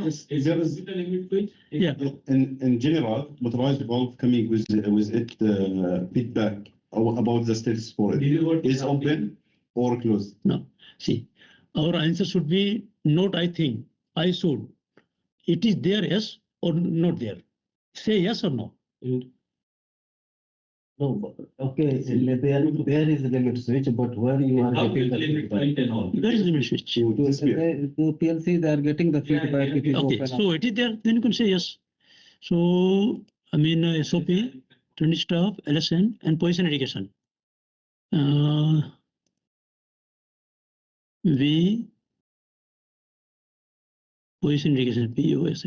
Is there a limit to it? Yeah. In general, motorized valve coming with it feedback about the status for it is open or closed. No. See, our answer should be not I think, I should. It is there, yes or not there. Say yes or no. No, okay, there is a limit switch, but where you are getting the feedback? Where is the limit switch? The PLC, they are getting the feedback. It is Okay, open. so it is there, then you can say yes. So, I mean, SOP, trend staff, LSN, and position indication. V, position indication, POS.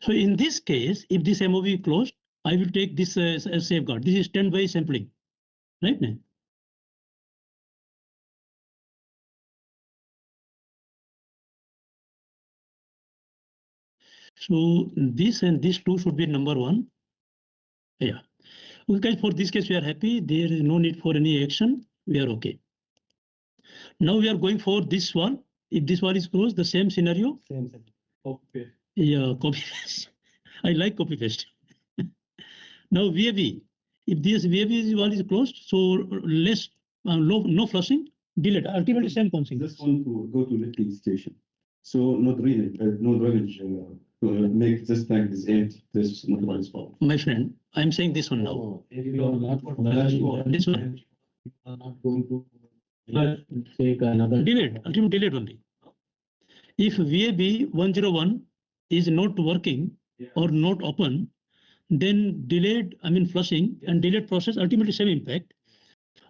So in this case, if this MOV is closed, I will take this as safeguard. This is standby sampling, right? So this and this two should be number one. Yeah. Okay, for this case, we are happy. There is no need for any action. We are okay. Now we are going for this one. If this one is closed, the same scenario. Same. Okay. Yeah, copy paste. I like copy paste. Now VAB. If this VAB one is closed, so less no flushing, delete. Ultimately same concept. Just want to go to lifting station. So no drainage, to make this tank is empty. This is motorized valve. My friend, I'm saying this one now. So if you are not This one. you are not going to take another. Delete. Ultimately delete only. If VAB 101 is not working or not open, then delayed, I mean flushing and delayed process ultimately same impact.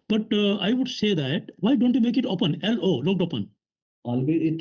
But I would say that why don't you make it open? LO, locked open? Always it